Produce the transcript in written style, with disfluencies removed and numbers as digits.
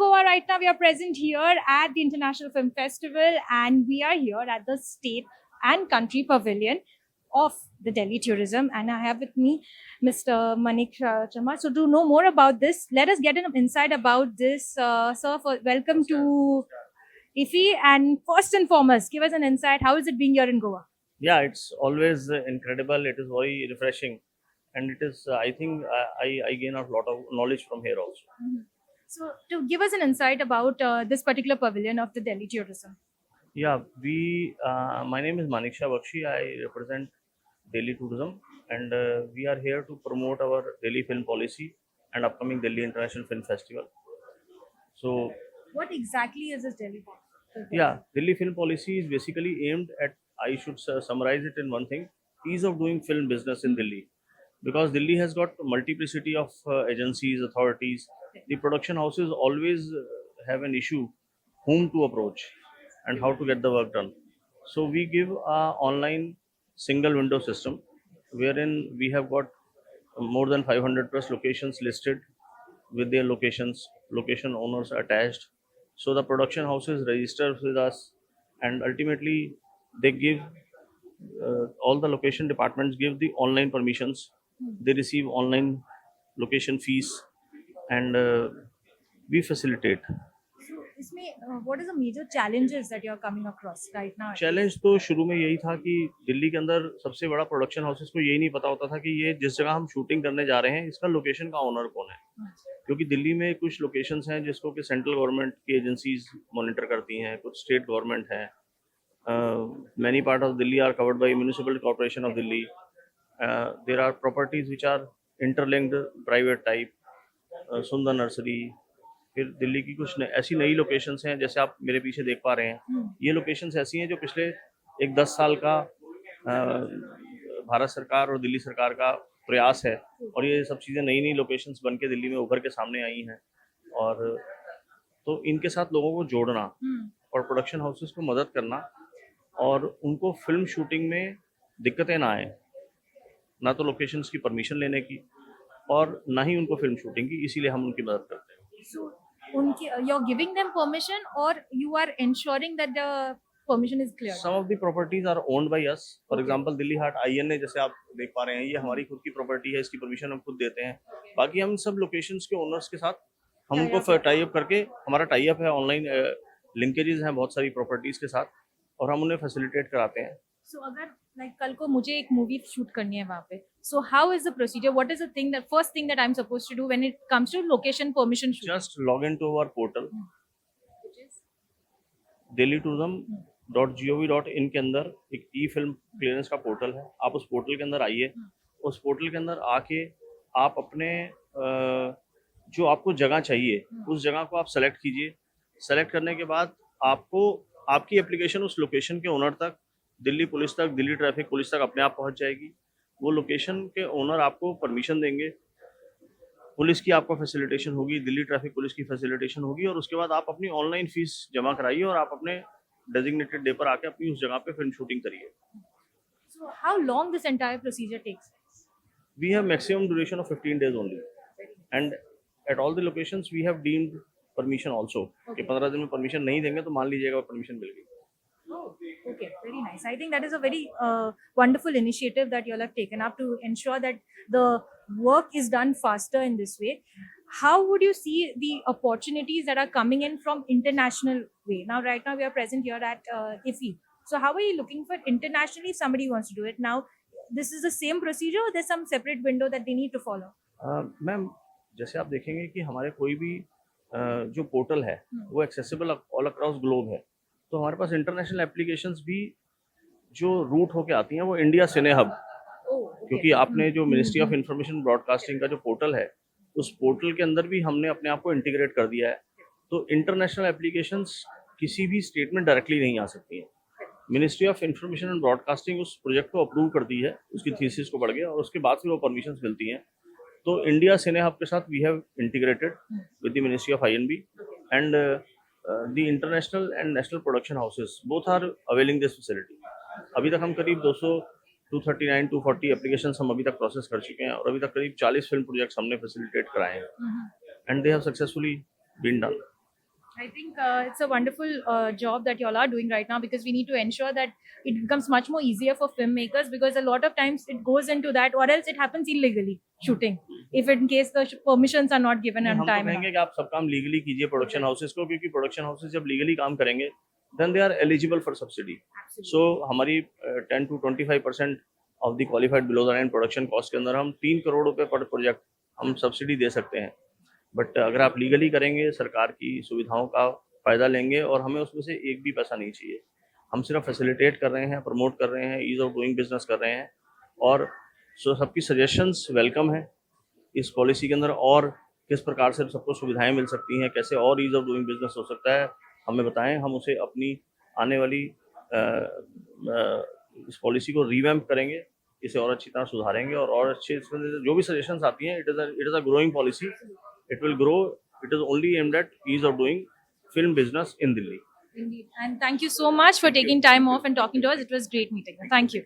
Goa, right now we are present here at the International Film Festival, and we are here at the State and Country Pavilion of the Delhi Tourism. And I have with me Mr. Manik Sharma. So, to know more about this, let us get an insight about this. Sir, welcome to IFFI. And first and foremost, give us an insight. How is it being here in Goa? Yeah, it's always incredible. It is very refreshing, and it is. I think I gain a lot of knowledge from here also. Mhm. So, to give us an insight about this particular pavilion of the Delhi Tourism. Yeah, we. My name is Maniksha Bakshi. I represent Delhi Tourism, and we are here to promote our Delhi film policy and upcoming Delhi International Film Festival. So What exactly is this Delhi Pavilion? yeah, Delhi film policy is basically aimed at. I should summarize it in one thing: ease of doing film business in Delhi, because Delhi has got multiplicity of agencies, authorities. The production houses always have an issue whom to approach and how to get the work done. So we give a online single window system wherein we have got more than 500 plus locations listed with their location owners attached. So the production houses register with us, and ultimately they give all the location departments give the online permissions. They receive online location fees, and we facilitate. So, इसमें what is the major challenges that you are coming across right now? Challenge तो शुरू में यही था कि दिल्ली के अंदर सबसे बड़ा प्रोडक्शन हाउसेस को यही नहीं पता होता था कि ये जिस जगह हम शूटिंग करने जा रहे हैं इसका लोकेशन का ओनर कौन है, क्योंकि दिल्ली में कुछ लोकेशंस हैं जिसको कि सेंट्रल गवर्नमेंट की एजेंसीज मॉनिटर करती हैं, कुछ स्टेट गवर्नमेंट है, many part of Delhi are covered by municipal corporation of Delhi. There are properties which are interlinked private type, सुंदर नर्सरी. फिर दिल्ली की कुछ ऐसी नई लोकेशंस हैं जैसे आप मेरे पीछे देख पा रहे हैं. ये लोकेशंस ऐसी हैं जो पिछले एक 10 साल का भारत सरकार और दिल्ली सरकार का प्रयास है, और ये सब चीज़ें नई नई लोकेशंस बन के दिल्ली में उभर के सामने आई हैं. और तो इनके साथ लोगों को जोड़ना और प्रोडक्शन हाउसेस को मदद करना, और उनको फिल्म शूटिंग में दिक्कतें ना आए, ना तो लोकेशंस की परमिशन लेने की और ना ही उनको फिल्म शूटिंग की, इसीलिए हम उनकी मदद करते हैं. So, you're giving them permission, or you are ensuring that the permission is clear? Some of the properties are owned by us. For example, Delhi Haat INA जैसे आप देख पा रहे हैं, ये हमारी खुद की प्रॉपर्टी है, इसकी परमिशन हम खुद देते हैं. बाकी हम सब लोकेशंस के ओनर्स के साथ हम उनको टाई अप करके, हमारा टाई अप है, ऑनलाइन लिंकेजेस हैं बहुत सारी प्रॉपर्टीज के साथ, और हम उन्हें फैसिलिटेट कराते हैं. So, अगर like कल को मुझे एक मूवी शूट करनी है वहाँ पे, so how is the procedure? What is the thing that first thing that I'm supposed to do when it comes to location permission shoot? Just log into our portal Which is delhitourism.gov.in के अंदर एक ई film clearance का portal है. आप उस portal के अंदर आइए. उस पोर्टल के अंदर आके आप अपने जो आपको जगह चाहिए उस जगह को आप सेलेक्ट कीजिए. सेलेक्ट करने के बाद आपको आपकी एप्लीकेशन उस लोकेशन के ओनर तक, दिल्ली पुलिस तक, दिल्ली ट्रैफिक पुलिस तक अपने आप पहुंच जाएगी. वो लोकेशन के ओनर आपको परमिशन देंगे, पुलिस की आपको फैसिलिटेशन होगी, दिल्ली ट्रैफिक पुलिस की फैसिलिटेशन होगी, और उसके बाद आप अपनी ऑनलाइन फीस जमा कराइए और आप अपने डेजिग्नेटेड डे पर आके अपनी उस जगह पे फिल्म शूटिंग करिए. so how long this entire procedure takes? We have maximum duration of 15 days only, and at all the locations we have deemed permission also. कि 15 दिन में परमिशन नहीं देंगे तो मान लीजिएगा परमिशन मिल गई. Oh, okay, very nice. I think that is a very wonderful initiative that you all have taken up to ensure that the work is done faster in this way. How would you see the opportunities that are coming in from international way? Now, right now we are present here at IFFI. So, how are you looking for internationally if somebody wants to do it? Now, this is the same procedure, or there's some separate window that they need to follow? Ma'am, जैसे आप देखेंगे कि हमारे कोई भी जो portal है वो एक्सेसिबल ऑल अक्रॉस ग्लोब है, तो हमारे पास इंटरनेशनल एप्लीकेशंस भी जो रूट होके आती हैं वो इंडिया सिने हब, क्योंकि आपने जो मिनिस्ट्री ऑफ इंफॉर्मेशन ब्रॉडकास्टिंग का जो पोर्टल है उस पोर्टल के अंदर भी हमने अपने आप को इंटीग्रेट कर दिया है. तो इंटरनेशनल एप्लीकेशंस किसी भी स्टेट में डायरेक्टली नहीं आ सकती हैं. Ministry of information and broadcasting उस प्रोजेक्ट को अप्रूव कर दी है, उसकी थीसिस को बढ़ गया, और उसके बाद फिर वो परमिशन मिलती हैं. तो इंडिया सिने हब के साथ we have integrated with the ministry of INB, and the international and national production houses both are availing this facility. अभी तक हम करीब 239 240 एप्लीकेशंस हम अभी तक प्रोसेस कर चुके हैं, और अभी तक करीब 40 फिल्म प्रोजेक्ट्स हमने फैसिलिटेट कराए हैं, and they have successfully been done. I think it's a wonderful job that you all are doing right now, because we need to ensure that it becomes much more easier for filmmakers, because a lot of times it goes into that, or else it happens illegally shooting if in case the permissions are not given नहीं, on हम तो time. कहेंगे कि आप सब काम legally कीजिए production houses को, क्योंकि प्रोडक्शन हाउसेस जब लीगली काम करेंगे then they are eligible for subsidy. So हमारी 10 to 25% of the qualified below the line production cost के अंदर हम 3 करोड़ रुपए पर प्रोजेक्ट हम सब्सिडी दे सकते हैं. बट अगर आप लीगली करेंगे, सरकार की सुविधाओं का फ़ायदा लेंगे, और हमें उसमें से एक भी पैसा नहीं चाहिए. हम सिर्फ फैसिलिटेट कर रहे हैं, प्रमोट कर रहे हैं, ईज़ ऑफ डूइंग बिजनेस कर रहे हैं. और सबकी सजेशंस वेलकम है इस पॉलिसी के अंदर, और किस प्रकार से सबको सुविधाएं मिल सकती हैं, कैसे और ईज़ ऑफ डूइंग बिजनेस हो सकता है, हमें बताएं. हम उसे अपनी आने वाली इस पॉलिसी को रिवैम्प करेंगे, इसे और अच्छी तरह सुधारेंगे, और अच्छे इसमें जो भी सजेशंस आती हैं, it is a growing policy. It will grow. It is only aimed at ease of doing film business in Delhi. Indeed. And thank you so much for taking time off and talking to us. It was great meeting you. Thank you.